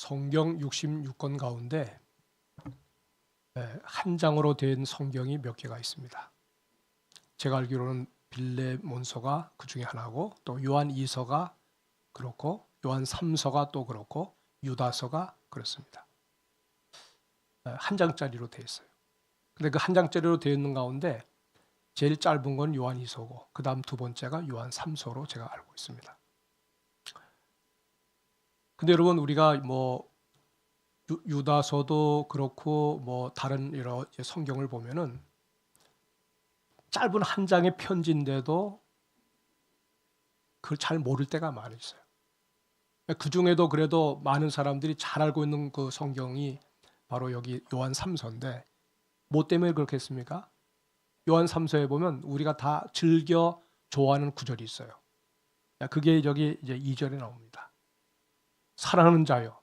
성경 66권 가운데 한 장으로 된 성경이 몇 개가 있습니다. 제가 알기로는 빌레몬서가 그 중에 하나고, 또 요한 2서가 그렇고, 요한 3서가 또 그렇고, 유다서가 그렇습니다. 한 장짜리로 되어 있어요. 근데 그 한 장짜리로 되어 있는 가운데 제일 짧은 건 요한 2서고, 그 다음 두 번째가 요한 3서로 제가 알고 있습니다. 근데 여러분, 우리가 유다서도 그렇고 다른 여러 성경을 보면은 짧은 한 장의 편지인데도 그걸 잘 모를 때가 많이 있어요. 그 중에도 그래도 많은 사람들이 잘 알고 있는 그 성경이 바로 여기 요한 3서인데, 뭐 때문에 그렇겠습니까? 요한 3서에 보면 우리가 다 즐겨 좋아하는 구절이 있어요. 그게 여기 이제 2절에 나옵니다. 사랑하는 자여,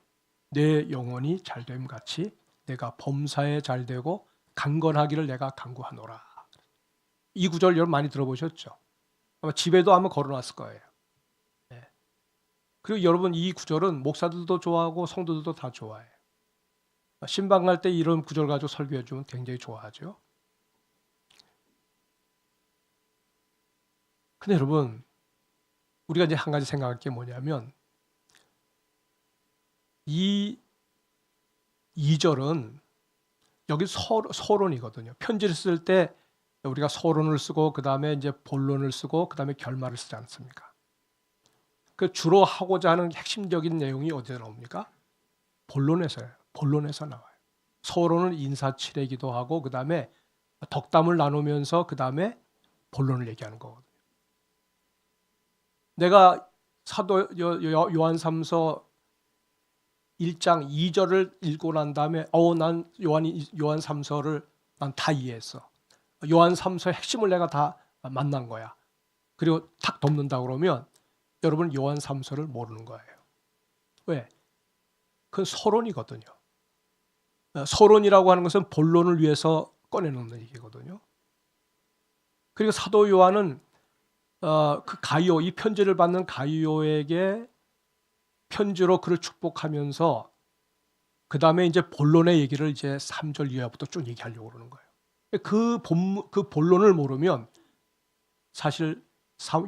내 영혼이 잘됨 같이 내가 범사에 잘되고 강건하기를 내가 간구하노라. 이 구절 여러분 많이 들어보셨죠? 아마 집에도 아마 걸어놨을 거예요. 그리고 여러분, 이 구절은 목사들도 좋아하고 성도들도 다 좋아해요. 신방 갈 때 이런 구절 가지고 설교해 주면 굉장히 좋아하죠. 근데 여러분, 우리가 이제 한 가지 생각할 게 뭐냐면, 이 2절은 여기 서론이거든요. 편지를 쓸 때 우리가 서론을 쓰고, 그 다음에 이제 본론을 쓰고, 그 다음에 결말을 쓰지 않습니까? 그 주로 하고자 하는 핵심적인 내용이 어디서 나옵니까? 본론에서요. 본론에서 나와요. 서론은 인사치레기도 하고, 그 다음에 덕담을 나누면서 그 다음에 본론을 얘기하는 거거든요. 내가 사도 요한 3서 1장 2절을 읽고 난 다음에 난 요한 3서를 난 다 이해했어. 요한 3서의 핵심을 내가 다 만난 거야. 그리고 탁 덮는다 그러면 여러분 요한 3서를 모르는 거예요. 왜? 그건 서론이거든요. 서론이라고 하는 것은 본론을 위해서 꺼내놓는 얘기거든요. 그리고 사도 요한은 그 가이오, 이 편지를 받는 가이오에게 편지로 그를 축복하면서 그 다음에 이제 본론의 얘기를 이제 3절 이하부터 쭉 얘기하려고 그러는 거예요. 그 본론을 모르면 사실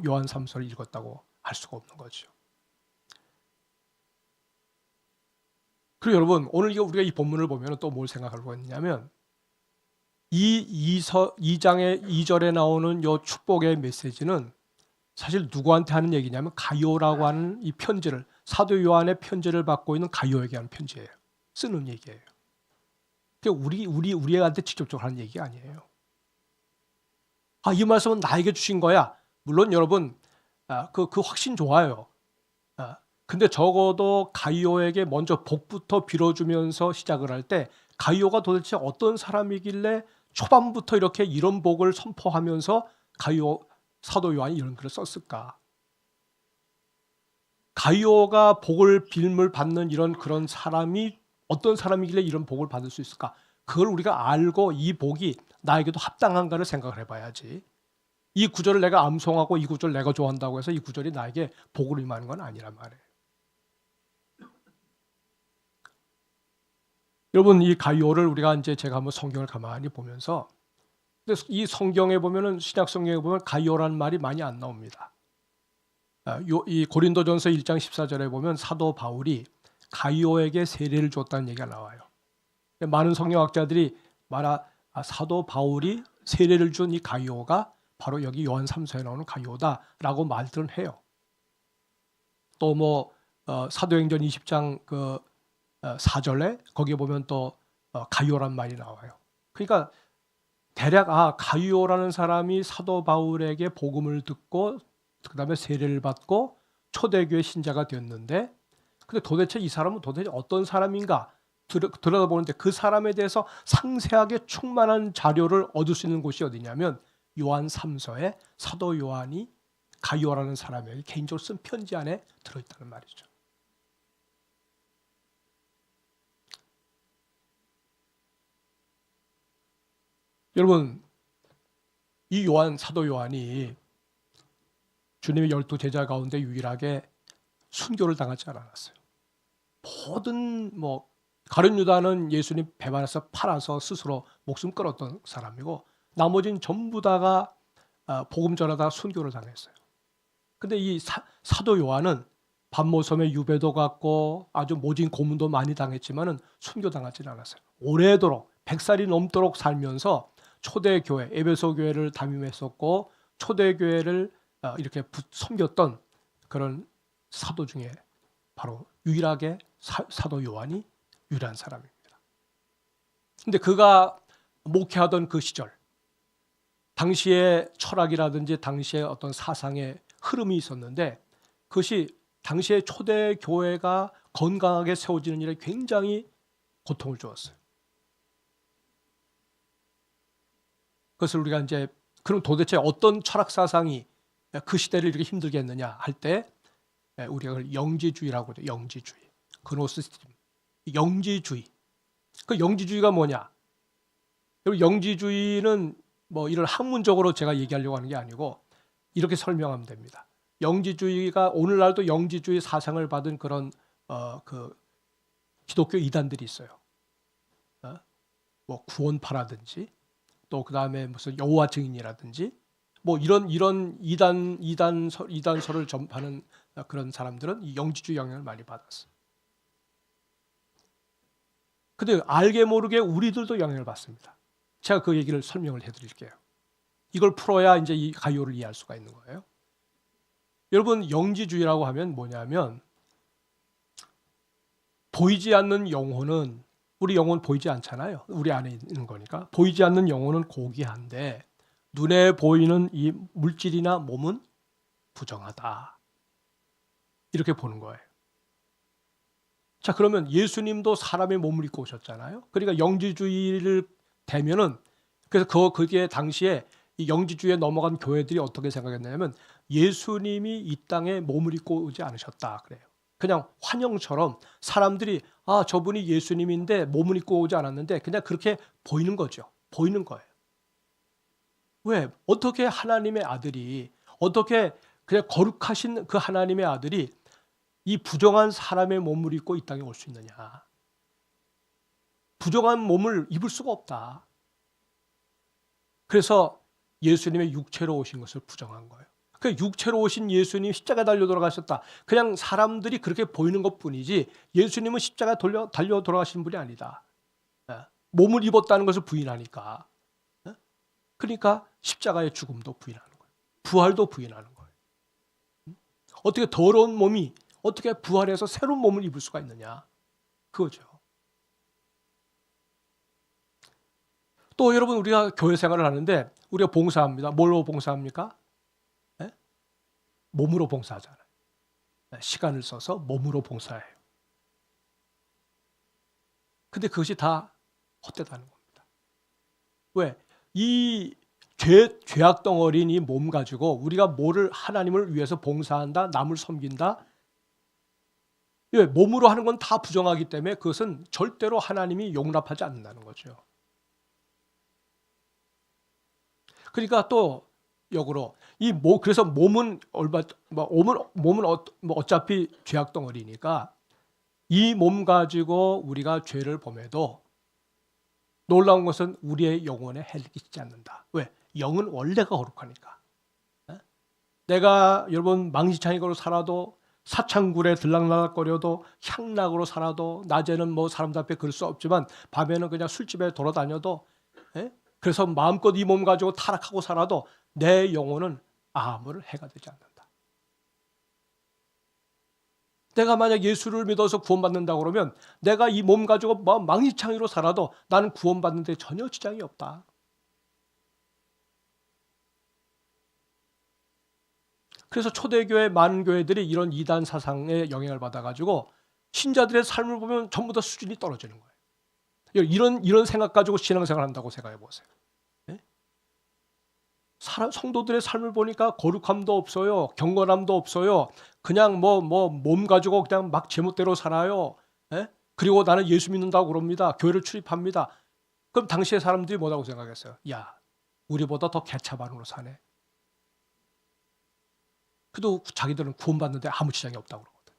요한 3서를 읽었다고 할 수가 없는 거죠. 그리고 여러분, 오늘 우리가 이 본문을 보면 또 뭘 생각하고 있냐면, 이 2장의 2절에 나오는 이 축복의 메시지는 사실 누구한테 하는 얘기냐면 가이오라고 하는 이 편지를, 사도 요한의 편지를 받고 있는 가이오에게 하는 편지예요. 쓰는 얘기예요. 우리한테 직접적으로 하는 얘기가 아니에요. 이 말씀은 나에게 주신 거야. 물론 여러분, 그 확신 좋아요. 근데 적어도 가이오에게 먼저 복부터 빌어주면서 시작을 할 때, 가이오가 도대체 어떤 사람이길래 초반부터 이렇게 이런 복을 선포하면서 사도 요한이 이런 글을 썼을까? 가이오가 복을 빌물 받는 그런 사람이 어떤 사람이길래 이런 복을 받을 수 있을까? 그걸 우리가 알고 이 복이 나에게도 합당한가를 생각을 해봐야지. 이 구절을 내가 암송하고 이 구절을 내가 좋아한다고 해서 이 구절이 나에게 복을 임하는 건 아니란 말이에요. 여러분, 이 가이오를 제가 한번 성경을 가만히 보면서, 이 성경에 보면은, 신약 성경에 보면 가이오라는 말이 많이 안 나옵니다. 이 고린도전서 1장 14절에 보면 사도 바울이 가이오에게 세례를 줬다는 얘기가 나와요. 많은 성경학자들이 사도 바울이 세례를 준 이 가이오가 바로 여기 요한 3서에 나오는 가이오다라고 말들은 해요. 또 사도행전 20장 4절에 거기에 보면 또 가이오란 말이 나와요. 그러니까 대략 가이오라는 사람이 사도 바울에게 복음을 듣고 그 다음에 세례를 받고 초대교회 신자가 되었는데, 근데 도대체 이 사람은 도대체 어떤 사람인가 들여다보는데, 그 사람에 대해서 상세하게 충만한 자료를 얻을 수 있는 곳이 어디냐면 요한 3서에 사도 요한이 가이오라는 사람에게 개인적으로 쓴 편지 안에 들어있다는 말이죠. 여러분, 이 사도 요한이 주님의 12 제자 가운데 유일하게 순교를 당하지 않았어요. 모든 뭐 가룟 유다는 예수님 배반해서 팔아서 스스로 목숨 끊었던 사람이고 나머지는 전부 다가 복음 전하다가 순교를 당했어요. 근데 이 사도 요한은 반모섬에 유배도 갔고 아주 모진 고문도 많이 당했지만은 순교당하지는 않았어요. 오래도록 100살이 넘도록 살면서 초대교회 에베소 교회를 담임했었고 초대교회를 이렇게 섬겼던 그런 사도 중에 바로 유일하게 사도 요한이 유일한 사람입니다. 근데 그가 목회하던 그 시절 당시의 철학이라든지 당시의 어떤 사상의 흐름이 있었는데 그것이 당시의 초대교회가 건강하게 세워지는 일에 굉장히 고통을 주었어요. 그것을 우리가 이제 그럼 도대체 어떤 철학 사상이 그 시대를 이렇게 힘들게 했느냐 할 때 우리가 그걸 영지주의라고 하죠. 영지주의. 그노스티즘. 영지주의. 그 영지주의가 뭐냐? 영지주의는 뭐 이런 학문적으로 제가 얘기하려고 하는 게 아니고 이렇게 설명하면 됩니다. 영지주의가 오늘날도 영지주의 사상을 받은 그런 그 기독교 이단들이 있어요. 뭐 구원파라든지 또 그 다음에 무슨 여호와 증인이라든지 뭐 이런 이단설을 전파하는 그런 사람들은 이 영지주의 영향을 많이 받았어요. 근데 알게 모르게 우리들도 영향을 받습니다. 제가 그 얘기를 설명을 해드릴게요. 이걸 풀어야 이제 이 가요를 이해할 수가 있는 거예요. 여러분 영지주의라고 하면 뭐냐면 보이지 않는 영혼은 우리 영혼 보이지 않잖아요. 우리 안에 있는 거니까. 보이지 않는 영혼은 고귀한데 눈에 보이는 이 물질이나 몸은 부정하다. 이렇게 보는 거예요. 자, 그러면 예수님도 사람의 몸을 입고 오셨잖아요. 그러니까 영지주의를 대면은 그래서 그게 당시에 이 영지주의에 넘어간 교회들이 어떻게 생각했냐면 예수님이 이 땅에 몸을 입고 오지 않으셨다 그래요. 그냥 환영처럼 사람들이 저분이 예수님인데 몸을 입고 오지 않았는데 그냥 그렇게 보이는 거죠. 보이는 거예요. 왜? 어떻게 하나님의 아들이 어떻게 그냥 거룩하신 그 하나님의 아들이 이 부정한 사람의 몸을 입고 이 땅에 올 수 있느냐. 부정한 몸을 입을 수가 없다. 그래서 예수님의 육체로 오신 것을 부정한 거예요. 그 육체로 오신 예수님 십자가에 달려 돌아가셨다. 그냥 사람들이 그렇게 보이는 것뿐이지 예수님은 십자가에 달려 돌아가신 분이 아니다. 몸을 입었다는 것을 부인하니까. 그러니까 십자가의 죽음도 부인하는 거예요. 부활도 부인하는 거예요. 어떻게 더러운 몸이 어떻게 부활해서 새로운 몸을 입을 수가 있느냐. 그거죠. 또 여러분 우리가 교회 생활을 하는데 우리가 봉사합니다. 뭘로 봉사합니까? 몸으로 봉사하잖아요. 시간을 써서 몸으로 봉사해요. 근데 그것이 다 헛되다는 겁니다. 왜? 이 죄악 덩어리인 이 몸 가지고 우리가 뭐를 하나님을 위해서 봉사한다, 남을 섬긴다. 왜? 몸으로 하는 건 다 부정하기 때문에 그것은 절대로 하나님이 용납하지 않는다는 거죠. 그러니까 또 역으로 그래서 몸은 어차피 죄악 덩어리니까 이 몸 가지고 우리가 죄를 범해도 놀라운 것은 우리의 영혼에 해를 끼치지 않는다. 왜? 영은 원래가 거룩하니까. 내가 여러분 망지창이로 살아도 사창굴에 들락날락거려도 향락으로 살아도 낮에는 뭐 사람들 앞에 그럴 수 없지만 밤에는 그냥 술집에 돌아다녀도 그래서 마음껏 이 몸 가지고 타락하고 살아도 내 영혼은 아무런 해가 되지 않는다. 내가 만약 예수를 믿어서 구원받는다고 그러면 내가 이 몸 가지고 망리창이로 살아도 나는 구원받는 데 전혀 지장이 없다. 그래서 초대교회 많은 교회들이 이런 이단 사상에 영향을 받아가지고 신자들의 삶을 보면 전부 다 수준이 떨어지는 거예요. 이런 생각 가지고 신앙생활 한다고 생각해 보세요. 성도들의 삶을 보니까 거룩함도 없어요. 경건함도 없어요. 그냥 몸 가지고 그냥 막 제멋대로 살아요. 그리고 나는 예수 믿는다고 그럽니다. 교회를 출입합니다. 그럼 당시의 사람들이 뭐라고 생각했어요? 야, 우리보다 더 개차반으로 사네. 그래도 자기들은 구원받는데 아무 지장이 없다고 그러거든.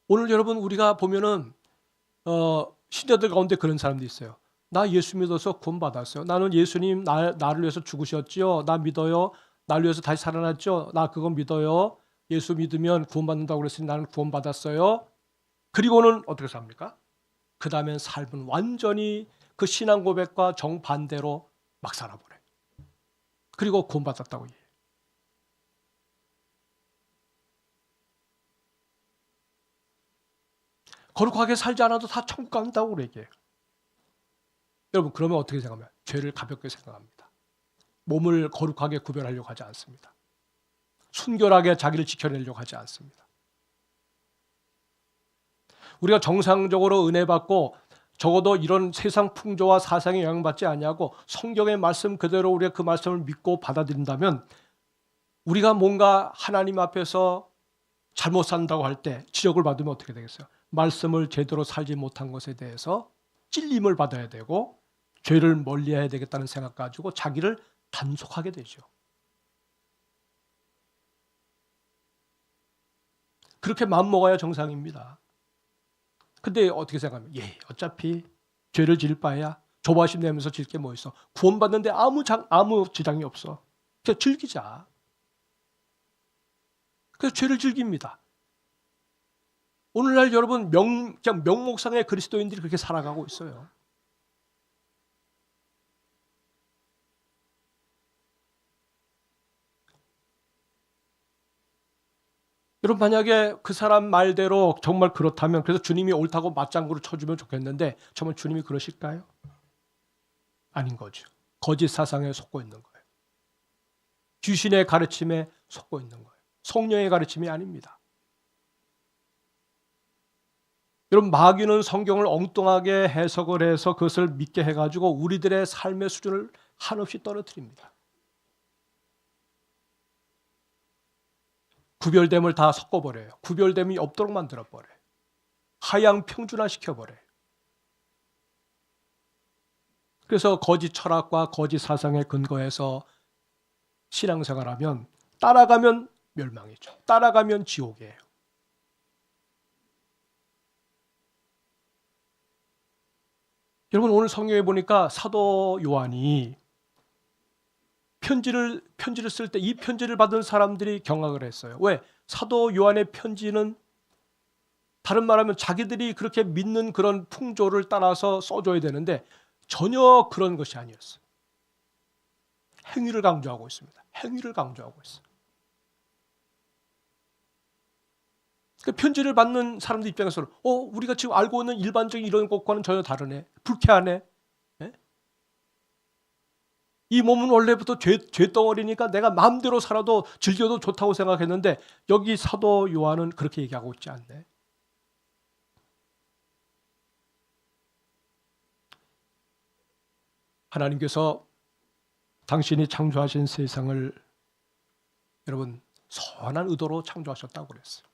오늘 여러분 우리가 보면은 신자들 가운데 그런 사람도 있어요. 나 예수 믿어서 구원받았어요. 나는 예수님 나를 위해서 죽으셨지요. 나 믿어요. 나를 위해서 다시 살아났죠. 나 그거 믿어요. 예수 믿으면 구원받는다고 그랬으니 나는 구원받았어요. 그리고는 어떻게 삽니까? 그 다음엔 삶은 완전히 그 신앙 고백과 정반대로 막 살아버려요. 그리고 구원받았다고 얘기해요. 거룩하게 살지 않아도 다 천국 간다고 얘기해요. 여러분 그러면 어떻게 생각하면? 죄를 가볍게 생각합니다. 몸을 거룩하게 구별하려고 하지 않습니다. 순결하게 자기를 지켜내려고 하지 않습니다. 우리가 정상적으로 은혜 받고 적어도 이런 세상 풍조와 사상에 영향받지 아니하고 성경의 말씀 그대로 우리가 그 말씀을 믿고 받아들인다면 우리가 뭔가 하나님 앞에서 잘못 산다고 할 때 지적을 받으면 어떻게 되겠어요? 말씀을 제대로 살지 못한 것에 대해서 찔림을 받아야 되고 죄를 멀리해야 되겠다는 생각 가지고 자기를 단속하게 되죠. 그렇게 마음먹어야 정상입니다. 근데 어떻게 생각하면 어차피 죄를 지을 바에야 조바심 내면서 질 게 뭐 있어. 구원받는데 아무 지장이 없어. 그냥 즐기자. 그래서 죄를 즐깁니다. 오늘날 여러분 그냥 명목상의 그리스도인들이 그렇게 살아가고 있어요. 여러분 만약에 그 사람 말대로 정말 그렇다면 그래서 주님이 옳다고 맞장구를 쳐주면 좋겠는데 정말 주님이 그러실까요? 아닌 거죠. 거짓 사상에 속고 있는 거예요. 귀신의 가르침에 속고 있는 거예요. 성령의 가르침이 아닙니다. 여러분 마귀는 성경을 엉뚱하게 해석을 해서 그것을 믿게 해가지고 우리들의 삶의 수준을 한없이 떨어뜨립니다. 구별됨을 다 섞어버려요. 구별됨이 없도록 만들어버려요. 하향 평준화시켜버려요. 그래서 거짓 철학과 거짓 사상에 근거해서 신앙생활하면 따라가면 멸망이죠. 따라가면 지옥이에요. 여러분 오늘 성경에 보니까 사도 요한이 편지를 쓸 때 이 편지를 받은 사람들이 경악을 했어요. 왜? 사도 요한의 편지는 다른 말하면 자기들이 그렇게 믿는 그런 풍조를 따라서 써줘야 되는데 전혀 그런 것이 아니었어요. 행위를 강조하고 있습니다. 행위를 강조하고 있어요. 그 편지를 받는 사람들 입장에서는 우리가 지금 알고 있는 일반적인 이런 것과는 전혀 다르네. 불쾌하네. 예? 이 몸은 원래부터 죄덩어리니까 내가 마음대로 살아도 즐겨도 좋다고 생각했는데 여기 사도 요한은 그렇게 얘기하고 있지 않네. 하나님께서 당신이 창조하신 세상을 여러분 선한 의도로 창조하셨다고 그랬어요.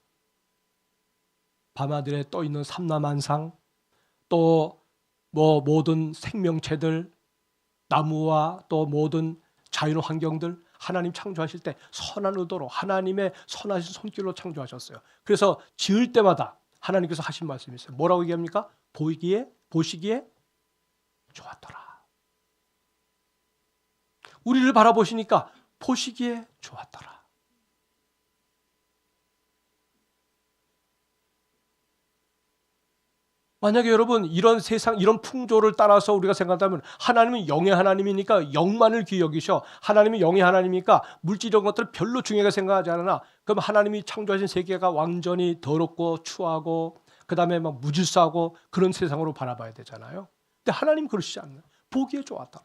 밤하늘에 떠 있는 삼라만상 또 모든 생명체들 나무와 또 모든 자연 환경들 하나님 창조하실 때 선한 의도로 하나님의 선하신 손길로 창조하셨어요. 그래서 지을 때마다 하나님께서 하신 말씀이 있어요. 뭐라고 얘기합니까? 보시기에 좋았더라. 우리를 바라보시니까 보시기에 좋았더라. 만약에 여러분 이런 세상 이런 풍조를 따라서 우리가 생각한다면 하나님은 영의 하나님이니까 영만을 귀히 여기셔. 하나님이 영의 하나님이니까 물질적인 것들을 별로 중요하게 생각하지 않으나 그럼 하나님이 창조하신 세계가 완전히 더럽고 추하고 그다음에 막 무질서하고 그런 세상으로 바라봐야 되잖아요. 근데 하나님 그러시지 않나요? 보기에 좋았더라.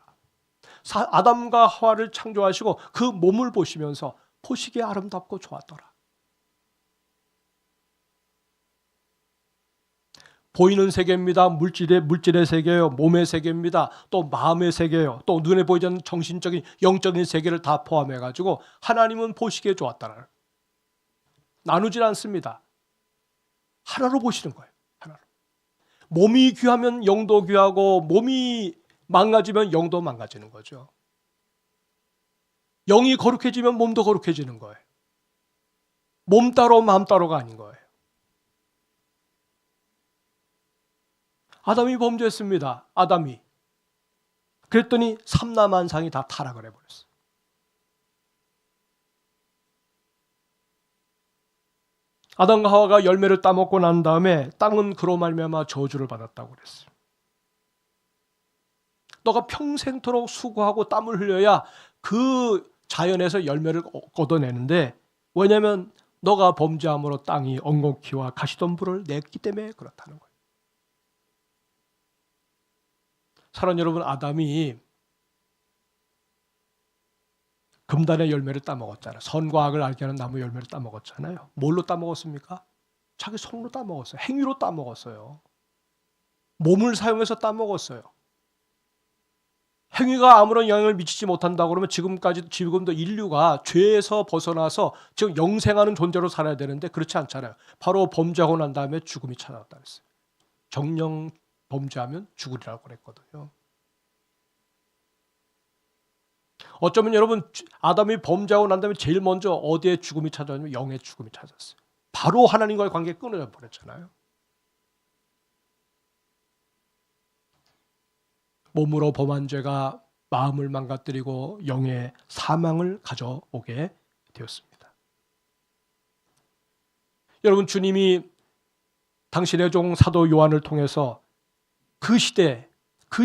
아담과 하와를 창조하시고 그 몸을 보시면서 보시기에 아름답고 좋았더라. 보이는 세계입니다. 물질의 세계예요. 몸의 세계입니다. 또 마음의 세계예요. 또 눈에 보이지 않는 정신적인 영적인 세계를 다 포함해 가지고 하나님은 보시기에 좋았다는 나누질 않습니다. 하나로 보시는 거예요. 하나로. 몸이 귀하면 영도 귀하고 몸이 망가지면 영도 망가지는 거죠. 영이 거룩해지면 몸도 거룩해지는 거예요. 몸 따로 마음 따로가 아닌 거예요. 아담이 범죄했습니다. 아담이. 그랬더니 삼라만상이 다 타락을 해버렸어요. 아담과 하와가 열매를 따먹고 난 다음에 땅은 그로 말미암아 저주를 받았다고 그랬어요. 너가 평생토록 수고하고 땀을 흘려야 그 자연에서 열매를 걷어내는데, 왜냐하면 너가 범죄함으로 땅이 엉겅퀴와 가시덤불을 냈기 때문에 그렇다는 거예요. 사랑하는 여러분, 아담이 금단의 열매를 따먹었잖아요. 선과 악을 알게 하는 나무 열매를 따먹었잖아요. 뭘로 따먹었습니까? 자기 손으로 따먹었어요. 행위로 따먹었어요. 몸을 사용해서 따먹었어요. 행위가 아무런 영향을 미치지 못한다고 그러면 지금도 인류가 죄에서 벗어나서 지금 영생하는 존재로 살아야 되는데 그렇지 않잖아요. 바로 범죄하고 난 다음에 죽음이 찾아왔다 그랬어요. 정령 범죄하면 죽으리라고 그랬거든요. 어쩌면 여러분, 아담이 범죄하고 난 다음에 제일 먼저 어디에 죽음이 찾아왔냐면 영의 죽음이 찾았어요. 바로 하나님과의 관계가 끊어져 버렸잖아요. 몸으로 범한 죄가 마음을 망가뜨리고 영의 사망을 가져오게 되었습니다. 여러분, 주님이 당신의 종 사도 요한을 통해서 그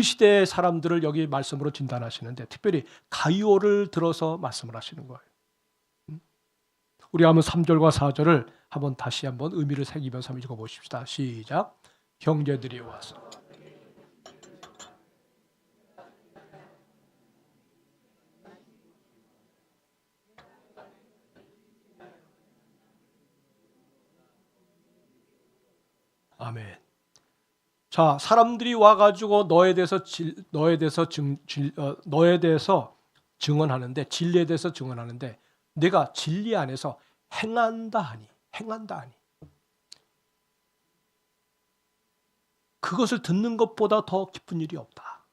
시대의 사람들을 여기 말씀으로 진단하시는데, 특별히 가이오를 들어서 말씀을 하시는 거예요. 우리 한번 3절과 4절을 다시 한번 의미를 새기면서 한번 읽어보십시다. 시작. 형제들이 와서 아멘. 자, 사람들이 와가지고 너에 대해서 증언하는데, 진리에 대해서 증언하는데, 내가 진리 안에서 행한다 하니, 그것을 듣는 것보다 더 기쁜 일이 없다.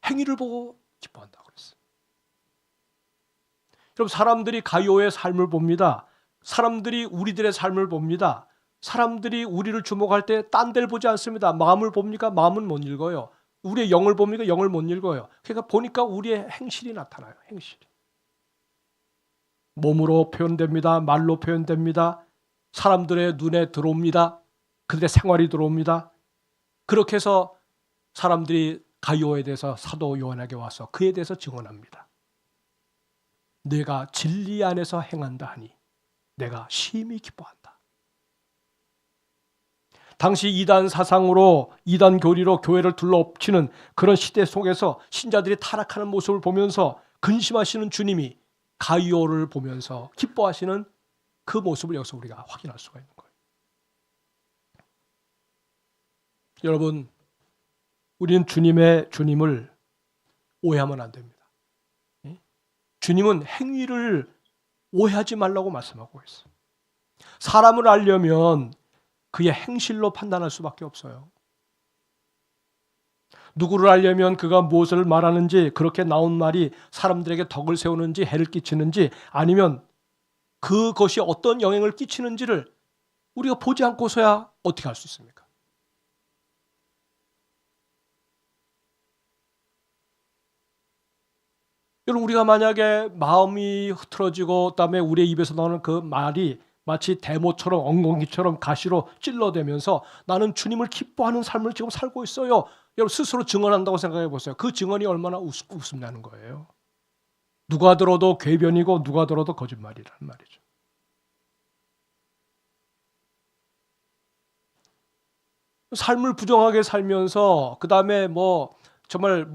행위를 보고 기뻐한다 그랬어요. 여러분, 사람들이 가이오의 삶을 봅니다. 사람들이 우리들의 삶을 봅니다. 사람들이 우리를 주목할 때 딴 데를 보지 않습니다. 마음을 봅니까? 마음은 못 읽어요. 우리의 영을 봅니까? 영을 못 읽어요. 그러니까 보니까 우리의 행실이 나타나요. 행실이. 몸으로 표현됩니다. 말로 표현됩니다. 사람들의 눈에 들어옵니다. 그들의 생활이 들어옵니다. 그렇게 해서 사람들이 가이오에 대해서 사도 요한에게 와서 그에 대해서 증언합니다. 내가 진리 안에서 행한다 하니 내가 심히 기뻐한다. 당시 이단 사상으로, 이단 교리로 교회를 둘러엎치는 그런 시대 속에서 신자들이 타락하는 모습을 보면서 근심하시는 주님이 가이오를 보면서 기뻐하시는 그 모습을 여기서 우리가 확인할 수가 있는 거예요. 여러분, 우리는 주님을 오해하면 안 됩니다. 주님은 행위를 오해하지 말라고 말씀하고 있어요. 사람을 알려면 그의 행실로 판단할 수밖에 없어요. 누구를 알려면 그가 무엇을 말하는지, 그렇게 나온 말이 사람들에게 덕을 세우는지 해를 끼치는지, 아니면 그것이 어떤 영향을 끼치는지를 우리가 보지 않고서야 어떻게 할 수 있습니까? 여러분, 우리가 만약에 마음이 흐트러지고 그다음에 우리의 입에서 나오는 그 말이 마치 대모처럼 엉겅퀴처럼 가시로 찔러대면서 나는 주님을 기뻐하는 삶을 지금 살고 있어요. 여러분, 스스로 증언한다고 생각해 보세요. 그 증언이 얼마나 우습냐는 거예요. 누가 들어도 궤변이고 누가 들어도 거짓말이라는 말이죠. 삶을 부정하게 살면서 그다음에 정말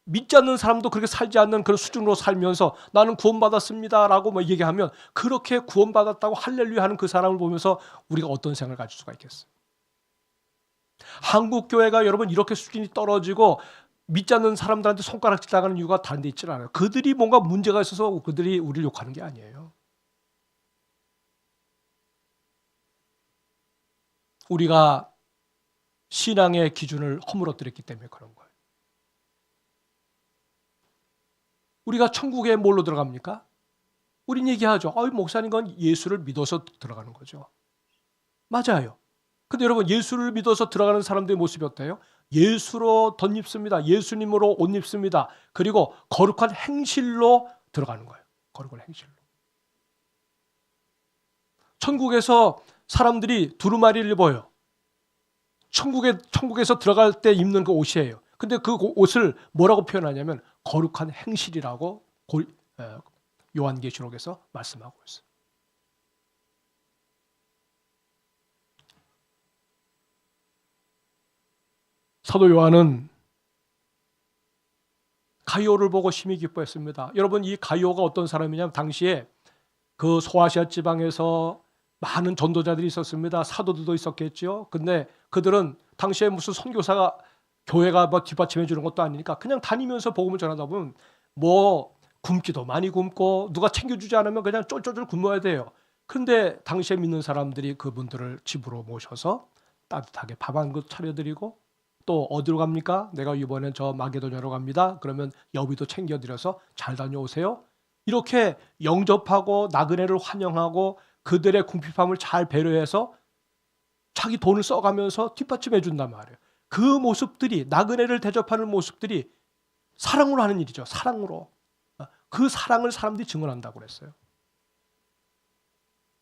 믿지 않는 사람도 그렇게 살지 않는 그런 수준으로 살면서 나는 구원받았습니다라고 얘기하면, 그렇게 구원받았다고 할렐루야 하는 그 사람을 보면서 우리가 어떤 생각을 가질 수가 있겠어요? 한국 교회가 여러분 이렇게 수준이 떨어지고 믿지 않는 사람들한테 손가락질 당하는 이유가 다른 데 있지 않아요. 그들이 뭔가 문제가 있어서 그들이 우리를 욕하는 게 아니에요. 우리가 신앙의 기준을 허물어뜨렸기 때문에 그런 거예요. 우리가 천국에 뭘로 들어갑니까? 우린 얘기하죠. 목사님 건 예수를 믿어서 들어가는 거죠. 맞아요. 근데 여러분 예수를 믿어서 들어가는 사람들의 모습이 어때요? 예수로 덧입습니다. 예수님으로 옷 입습니다. 그리고 거룩한 행실로 들어가는 거예요. 거룩한 행실로. 천국에서 사람들이 두루마리를 입어요. 천국에서 들어갈 때 입는 그 옷이에요. 근데 그 옷을 뭐라고 표현하냐면 거룩한 행실이라고 요한계시록에서 말씀하고 있어요. 사도 요한은 가이오를 보고 심히 기뻐했습니다. 여러분 이 가이오가 어떤 사람이냐면 당시에 그 소아시아 지방에서 많은 전도자들이 있었습니다. 사도들도 있었겠죠. 근데 그들은 당시에 무슨 선교사가 교회가 뭐 뒷받침해 주는 것도 아니니까 그냥 다니면서 복음을 전하다 보면 뭐 굶기도 많이 굶고 누가 챙겨주지 않으면 그냥 쫄쫄쫄 굶어야 돼요. 그런데 당시에 믿는 사람들이 그분들을 집으로 모셔서 따뜻하게 밥 한 그릇 차려드리고 또 어디로 갑니까? 내가 이번엔 저 마게도냐로 갑니다. 그러면 여비도 챙겨드려서 잘 다녀오세요. 이렇게 영접하고 나그네를 환영하고 그들의 궁핍함을 잘 배려해서 자기 돈을 써가면서 뒷받침해 준단 말이에요. 그 모습들이 나그네를 대접하는 모습들이 사랑으로 하는 일이죠. 사랑으로. 그 사랑을 사람들이 증언한다고 그랬어요.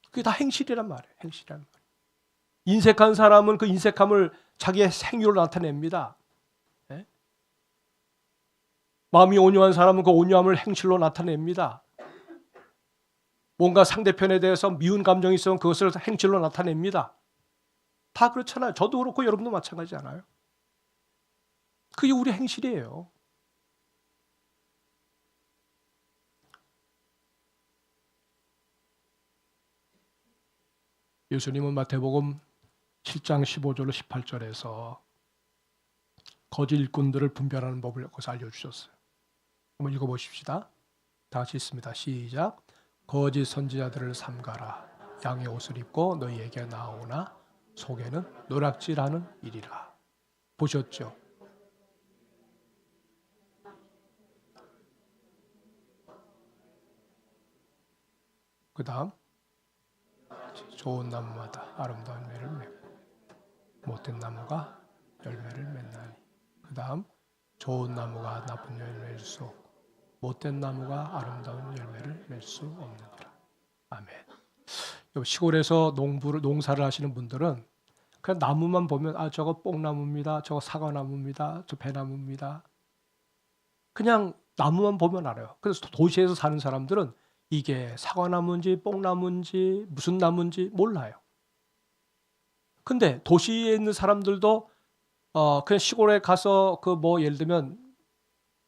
그게 다 행실이란 말이에요. 행실이란 말이에요. 인색한 사람은 그 인색함을 자기의 행위로 나타냅니다. 네? 마음이 온유한 사람은 그 온유함을 행실로 나타냅니다. 뭔가 상대편에 대해서 미운 감정이 있으면 그것을 행실로 나타냅니다. 다 그렇잖아요. 저도 그렇고 여러분도 마찬가지잖아요. 그게 우리 행실이에요. 예수님은 마태복음 7장 15절로 18절에서 거짓 일꾼들을 분별하는 법을 거기서 알려주셨어요. 한번 읽어보십시다. 다 같이 있습니다. 시작. 거짓 선지자들을 삼가라. 양의 옷을 입고 너희에게 나오나 속에는 노략질하는 일이라. 보셨죠? 그 다음 좋은 나무마다 아름다운 열매를 맺고 못된 나무가 열매를 맺나니. 그 다음 좋은 나무가 나쁜 열매를 맺을 수 없고 못된 나무가 아름다운 열매를 맺을 수 없느니라. 아멘. 시골에서 농사를 하시는 분들은 그냥 나무만 보면 저거 뽕나무입니다. 저거 사과나무입니다. 저 배나무입니다. 그냥 나무만 보면 알아요. 그래서 도시에서 사는 사람들은 이게 사과나무인지 뽕나무인지 무슨 나무인지 몰라요. 근데 도시에 있는 사람들도 그냥 시골에 가서 그 뭐 예를 들면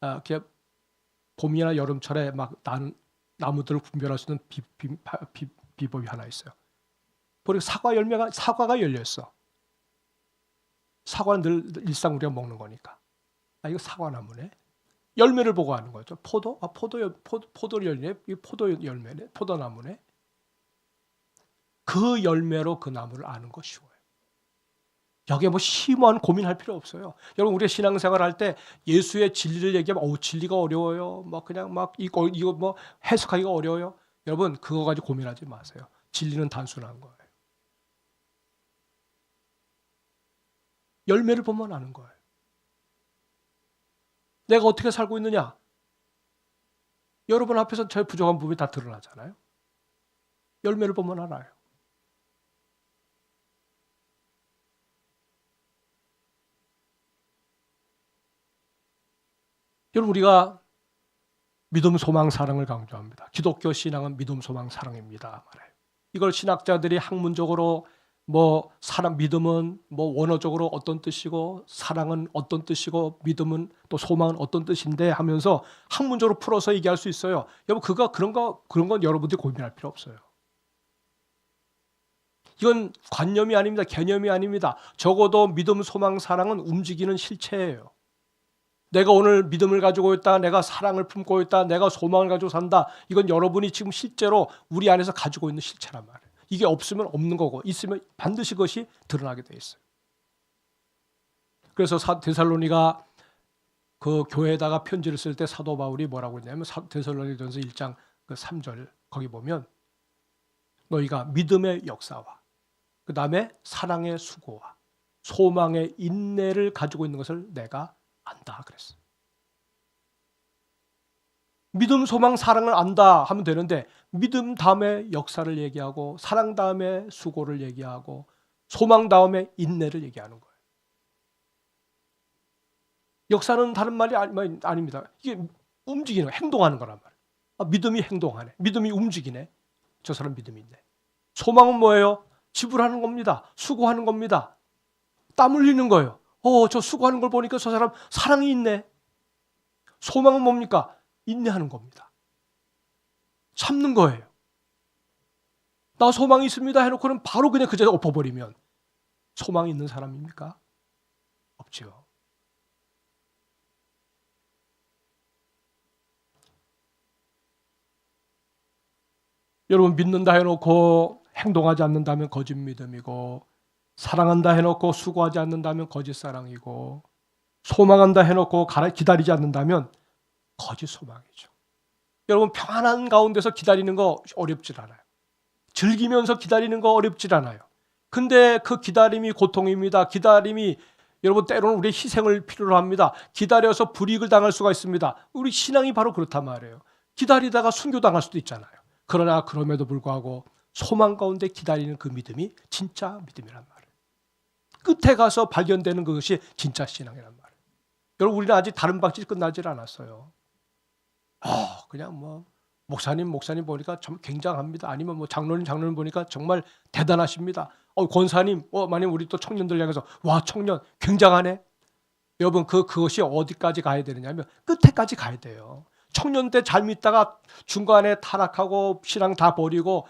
이렇게 봄이나 여름철에 막 나무들을 분별할 수 있는 비법이 하나 있어요. 보니까 사과가 열려 있어. 사과는 늘 일상 우리가 먹는 거니까. 이거 사과나무네. 열매를 보고 하는 거죠. 포도 열매, 이 포도 열매네, 포도나무네. 그 열매로 그 나무를 아는 거 쉬워요. 여기에 뭐 심오한 고민할 필요 없어요. 여러분 우리가 신앙생활 할 때 예수의 진리를 얘기하면 진리가 어려워요. 뭐 그냥 막 이거 뭐 해석하기가 어려워요. 여러분 그거 가지고 고민하지 마세요. 진리는 단순한 거예요. 열매를 보면 아는 거예요. 내가 어떻게 살고 있느냐? 여러분 앞에서 저의 부족한 부분이 다 드러나잖아요. 열매를 보면 알아요. 여러분 우리가 믿음, 소망, 사랑을 강조합니다. 기독교 신앙은 믿음, 소망, 사랑입니다. 말해요. 이걸 신학자들이 학문적으로 사람 믿음은 원어적으로 어떤 뜻이고 사랑은 어떤 뜻이고 믿음은 또 소망은 어떤 뜻인데 하면서 학문적으로 풀어서 얘기할 수 있어요. 여러분 그런 건 여러분들이 고민할 필요 없어요. 이건 관념이 아닙니다. 개념이 아닙니다. 적어도 믿음, 소망, 사랑은 움직이는 실체예요. 내가 오늘 믿음을 가지고 있다, 내가 사랑을 품고 있다, 내가 소망을 가지고 산다. 이건 여러분이 지금 실제로 우리 안에서 가지고 있는 실체란 말이에요. 이게 없으면 없는 거고 있으면 반드시 그것이 드러나게 돼 있어요. 그래서 데살로니가 그 교회에다가 편지를 쓸 때 사도 바울이 뭐라고 했냐면 데살로니가전서 1장 3절 거기 보면 너희가 믿음의 역사와 그 다음에 사랑의 수고와 소망의 인내를 가지고 있는 것을 내가 안다 그랬어요. 믿음, 소망, 사랑을 안다 하면 되는데 믿음 다음에 역사를 얘기하고 사랑 다음에 수고를 얘기하고 소망 다음에 인내를 얘기하는 거예요. 역사는 다른 말이 아닙니다. 이게 움직이는 거, 행동하는 거란 말이에요. 아, 믿음이 행동하네. 믿음이 움직이네. 저 사람 믿음이 있네. 소망은 뭐예요? 지불하는 겁니다. 수고하는 겁니다. 땀 흘리는 거예요. 저 수고하는 걸 보니까 저 사람 사랑이 있네. 소망은 뭡니까? 인내하는 겁니다. 참는 거예요. 나 소망이 있습니다 해놓고는 바로 그냥 그 자리에 엎어버리면 소망이 있는 사람입니까? 없죠. 여러분 믿는다 해놓고 행동하지 않는다면 거짓 믿음이고 사랑한다 해놓고 수고하지 않는다면 거짓 사랑이고 소망한다 해놓고 기다리지 않는다면 거짓 소망이죠. 여러분 평안한 가운데서 기다리는 거 어렵질 않아요. 즐기면서 기다리는 거 어렵질 않아요. 근데 그 기다림이 고통입니다. 기다림이 여러분 때로는 우리의 희생을 필요로 합니다. 기다려서 불이익을 당할 수가 있습니다. 우리 신앙이 바로 그렇단 말이에요. 기다리다가 순교당할 수도 있잖아요. 그러나 그럼에도 불구하고 소망 가운데 기다리는 그 믿음이 진짜 믿음이란 말이에요. 끝에 가서 발견되는 그것이 진짜 신앙이란 말이에요. 여러분 우리는 아직 다른 방식이 끝나질 않았어요. 그냥 뭐 목사님 보니까 참 굉장합니다. 아니면 뭐 장로님 보니까 정말 대단하십니다. 권사님, 만약 우리 또 청년들 향해서 와 청년 굉장하네. 여러분 그것이 어디까지 가야 되느냐면 끝에까지 가야 돼요. 청년 때 잘 믿다가 중간에 타락하고 신앙 다 버리고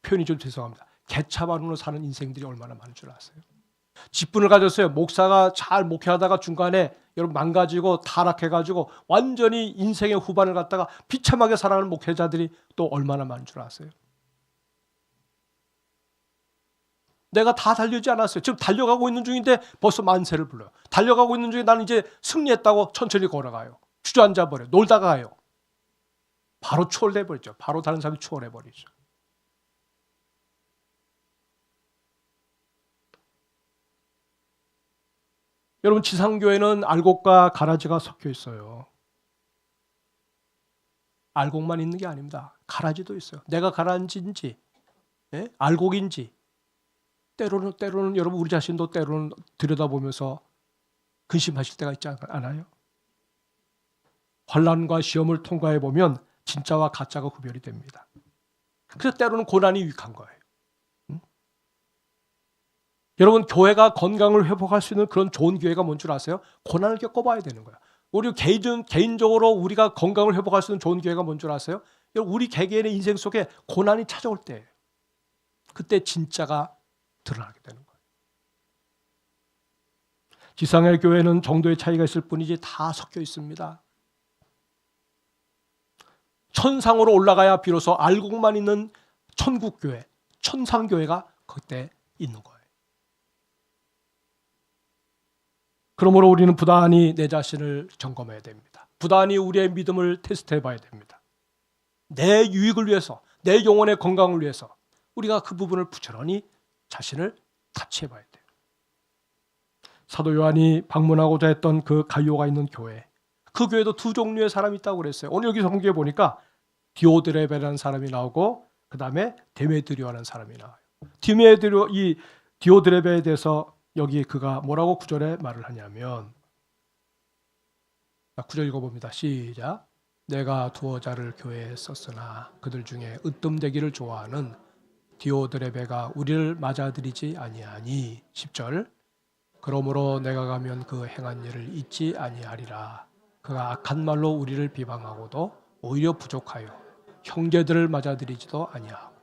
표현이 좀 죄송합니다. 개차반으로 사는 인생들이 얼마나 많은 줄 아세요? 직분을 가졌어요. 목사가 잘 목회하다가 중간에 여러분 망가지고 타락해가지고 완전히 인생의 후반을 갖다가 비참하게 살아가는 목회자들이 또 얼마나 많은 줄 아세요? 내가 다 달리지 않았어요. 지금 달려가고 있는 중인데 벌써 만세를 불러요. 달려가고 있는 중에 나는 이제 승리했다고 천천히 걸어가요. 주저앉아 버려요. 놀다가 가요. 바로 추월해 버리죠. 바로 다른 사람이 추월해 버리죠. 여러분 지상교회는 알곡과 가라지가 섞여 있어요. 알곡만 있는 게 아닙니다. 가라지도 있어요. 내가 가라지인지 알곡인지 때로는 여러분 우리 자신도 때로는 들여다보면서 근심하실 때가 있지 않아요? 환난과 시험을 통과해 보면 진짜와 가짜가 구별이 됩니다. 그래서 때로는 고난이 유익한 거예요. 여러분 교회가 건강을 회복할 수 있는 그런 좋은 기회가 뭔 줄 아세요? 고난을 겪어봐야 되는 거예요. 우리 개인적으로 우리가 건강을 회복할 수 있는 좋은 기회가 뭔 줄 아세요? 우리 개개인의 인생 속에 고난이 찾아올 때예요. 그때 진짜가 드러나게 되는 거예요. 지상의 교회는 정도의 차이가 있을 뿐이지 다 섞여 있습니다. 천상으로 올라가야 비로소 알곡만 있는 천국교회, 천상교회가 그때 있는 거예요. 그러므로 우리는 부단히 내 자신을 점검해야 됩니다. 부단히 우리의 믿음을 테스트해 봐야 됩니다. 내 유익을 위해서, 내 영혼의 건강을 위해서 우리가 그 부분을 부지런히 자신을 타치해 봐야 돼요. 사도 요한이 방문하고자 했던 그 가이오가 있는 교회, 그 교회도 두 종류의 사람이 있다고 그랬어요. 오늘 여기 성경에 보니까 디오드레베라는 사람이 나오고 그 다음에 데메드리오라는 사람이 나와요. 이 디오드레베에 대해서 여기 그가 뭐라고 9절에 말을 하냐면 9절 읽어봅니다. 시작. 내가 두어 자를 교회에 썼으나 그들 중에 으뜸되기를 좋아하는 디오드레베가 우리를 맞아들이지 아니하니 10절. 그러므로 내가 가면 그 행한 일을 잊지 아니하리라. 그가 악한 말로 우리를 비방하고도 오히려 부족하여 형제들을 맞아들이지도 아니하고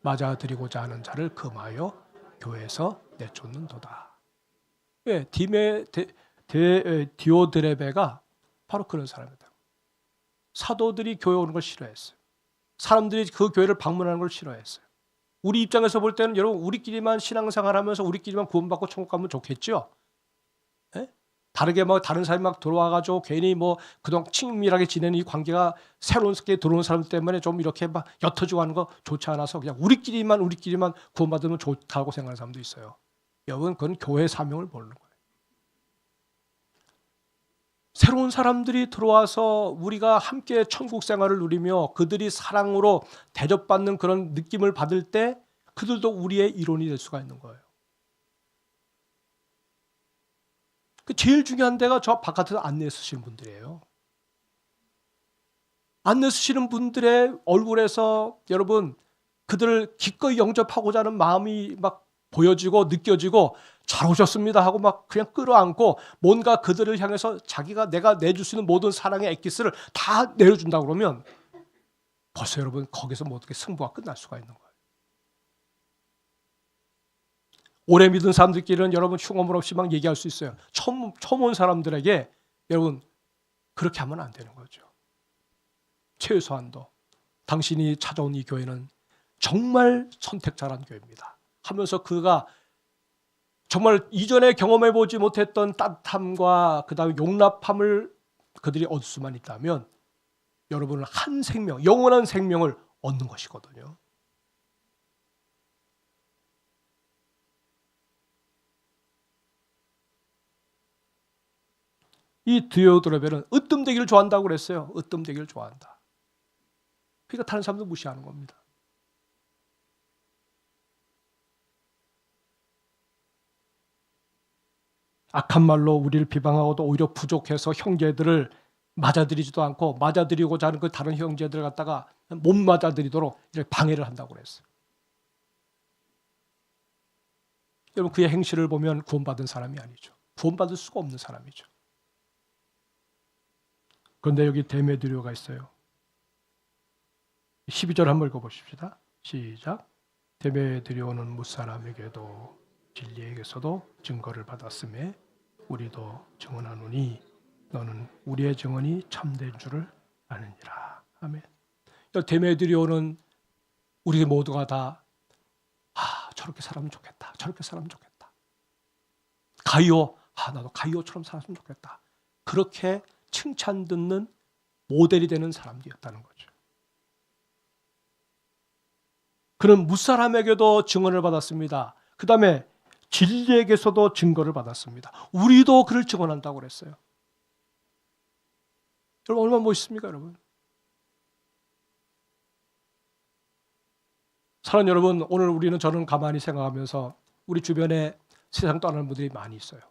맞아들이고자 하는 자를 금하여 교회에서 내쫓는도다. 예, 디오드레베가 바로 그런 사람이다. 사도들이 교회 오는 걸 싫어했어요. 사람들이 그 교회를 방문하는 걸 싫어했어요. 우리 입장에서 볼 때는 여러분 우리끼리만 신앙생활하면서 우리끼리만 구원받고 천국 가면 좋겠죠. 예? 다르게 뭐 다른 사람이 막 들어와가지고 괜히 뭐 그동안 친밀하게 지내는 이 관계가 새로운 게 들어온 사람 때문에 좀 이렇게 막 옅어지고 하는 거 좋지 않아서 그냥 우리끼리만 구원받으면 좋다고 생각하는 사람도 있어요. 여러분, 그건 교회 사명을 모르는 거예요. 새로운 사람들이 들어와서 우리가 함께 천국 생활을 누리며 그들이 사랑으로 대접받는 그런 느낌을 받을 때 그들도 우리의 일원이 될 수가 있는 거예요. 그 제일 중요한 데가 저 바깥에서 안내 쓰시는 분들이에요. 안내 쓰시는 분들의 얼굴에서 여러분, 그들을 기꺼이 영접하고자 하는 마음이 막 보여지고 느껴지고 잘 오셨습니다 하고 막 그냥 끌어안고 뭔가 그들을 향해서 자기가 내가 내줄 수 있는 모든 사랑의 엑기스를 다 내려준다 그러면 벌써 여러분, 거기서 뭐 어떻게 승부가 끝날 수가 있는 거예요. 오래 믿은 사람들끼리는 여러분 흉어물 없이 막 얘기할 수 있어요. 처음 온 사람들에게 여러분 그렇게 하면 안 되는 거죠. 최소한도 당신이 찾아온 이 교회는 정말 선택자란 교회입니다 하면서 그가 정말 이전에 경험해보지 못했던 따뜻함과 그 다음에 용납함을 그들이 얻을 수만 있다면 여러분은 한 생명, 영원한 생명을 얻는 것이거든요. 이 디오드레벨은 으뜸되기를 좋아한다고 그랬어요. 으뜸되기를 좋아한다. 그러니까 다른 사람도 무시하는 겁니다. 악한 말로 우리를 비방하고도 오히려 부족해서 형제들을 맞아들이지도 않고 맞아들이고자 하는 그 다른 형제들을 갖다가 못 맞아들이도록 이렇게 방해를 한다고 그랬어요. 여러분, 그의 행실을 보면 구원받은 사람이 아니죠. 구원받을 수가 없는 사람이죠. 그런데 여기 데메드리오가 있어요. 12절 한번 읽어보십시다. 시작. 데메드리오는 무사람에게도 진리에게서도 증거를 받았음에 우리도 증언하노니 너는 우리의 증언이 참된 줄을 아느니라. 아멘. 데메드리오는 우리 모두가 다 저렇게 살면 좋겠다. 저렇게 살면 좋겠다. 가이오, 나도 가이오처럼 살았으면 좋겠다. 그렇게 칭찬 듣는 모델이 되는 사람이었다는 거죠. 그는 무사람에게도 증언을 받았습니다. 그 다음에 진리에게서도 증거를 받았습니다. 우리도 그를 증언한다고 그랬어요. 여러분, 얼마나 멋있습니까, 여러분? 사랑하는 여러분, 오늘 저는 가만히 생각하면서 우리 주변에 세상 떠나는 분들이 많이 있어요.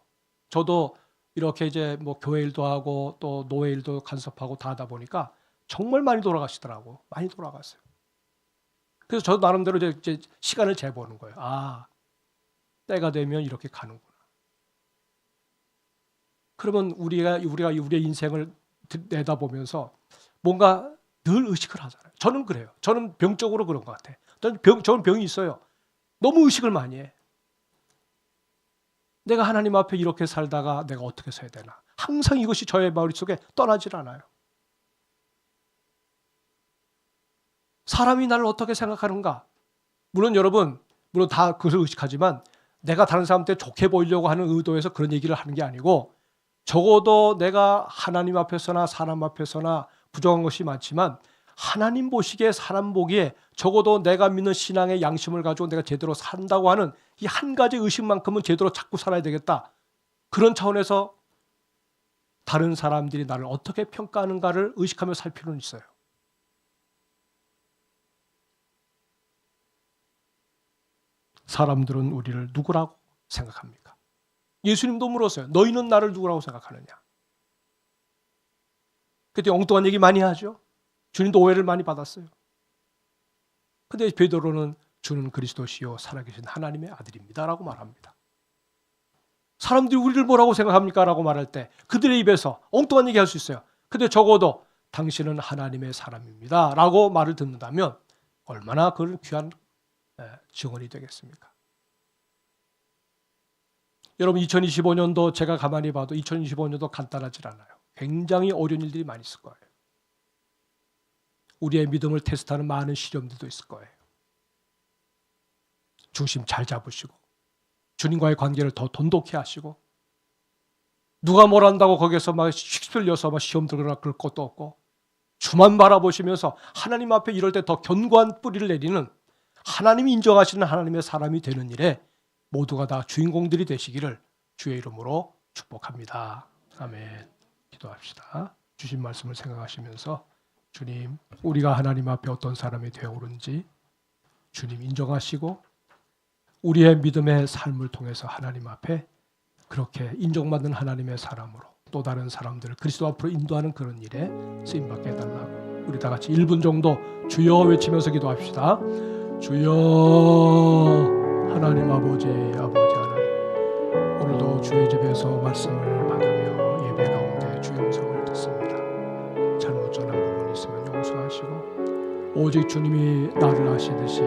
저도 이렇게 이제 뭐 교회 일도 하고 또 노예 일도 간섭하고 다 하다 보니까 정말 많이 돌아가시더라고. 많이 돌아갔어요. 그래서 저도 나름대로 이제 시간을 재보는 거예요. 때가 되면 이렇게 가는구나. 그러면 우리가 우리의 인생을 내다보면서 뭔가 늘 의식을 하잖아요. 저는 그래요. 저는 병적으로 그런 것 같아요. 저는 병이 있어요. 너무 의식을 많이 해. 내가 하나님 앞에 이렇게 살다가 내가 어떻게 서야 되나. 항상 이것이 저의 머릿속에 떠나질 않아요. 사람이 나를 어떻게 생각하는가. 물론 여러분, 다 그것을 의식하지만 내가 다른 사람한테 좋게 보이려고 하는 의도에서 그런 얘기를 하는 게 아니고 적어도 내가 하나님 앞에서나 사람 앞에서나 부족한 것이 많지만 하나님 보시기에 사람 보기에 적어도 내가 믿는 신앙의 양심을 가지고 내가 제대로 산다고 하는 이 한 가지 의식만큼은 제대로 찾고 살아야 되겠다. 그런 차원에서 다른 사람들이 나를 어떻게 평가하는가를 의식하며 살 필요는 있어요. 사람들은 우리를 누구라고 생각합니까? 예수님도 물었어요. 너희는 나를 누구라고 생각하느냐? 그때 엉뚱한 얘기 많이 하죠. 주님도 오해를 많이 받았어요. 근데 베드로는 주는 그리스도시요 살아계신 하나님의 아들입니다 라고 말합니다. 사람들이 우리를 뭐라고 생각합니까? 라고 말할 때 그들의 입에서 엉뚱한 얘기 할 수 있어요. 근데 적어도 당신은 하나님의 사람입니다 라고 말을 듣는다면 얼마나 그런 귀한 증언이 되겠습니까? 여러분, 2025년도 제가 가만히 봐도 2025년도 간단하지 않아요. 굉장히 어려운 일들이 많이 있을 거예요. 우리의 믿음을 테스트하는 많은 시험들도 있을 거예요. 중심 잘 잡으시고 주님과의 관계를 더 돈독히 하시고 누가 뭘 한다고 거기서 막 휩쓸려서 막 시험 들거나 그럴 것도 없고, 주만 바라보시면서 하나님 앞에 이럴 때 더 견고한 뿌리를 내리는, 하나님이 인정하시는 하나님의 사람이 되는 일에 모두가 다 주인공들이 되시기를 주의 이름으로 축복합니다. 아멘. 기도합시다. 주신 말씀을 생각하시면서, 주님, 우리가 하나님 앞에 어떤 사람이 되어 오른지 주님 인정하시고 우리의 믿음의 삶을 통해서 하나님 앞에 그렇게 인정받는 하나님의 사람으로 또 다른 사람들을 그리스도 앞으로 인도하는 그런 일에 쓰임받게 해달라고, 우리 다 같이 1분 정도 주여 외치면서 기도합시다. 주여, 하나님 아버지, 아버지 하나님, 오늘도 주의 집에서 말씀을 받으며 예배 가운데 주의 음성을 듣습니다. 잘못 전한 부분이 있으면 용서하시고, 오직 주님이 나를 아시듯이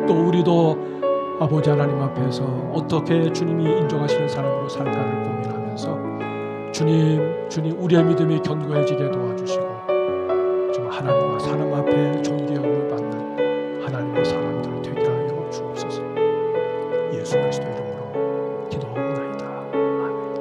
또 우리도 아버지 하나님 앞에서 어떻게 주님이 인정하시는 사람으로 살까를 고민하면서 주님 우리의 믿음이 견고해지게 도와주시고, 좀 하나님과 사람 앞에 존귀함을 받는 하나님의 사람들 되게 하여 주옵소서. 예수 그리스도 이름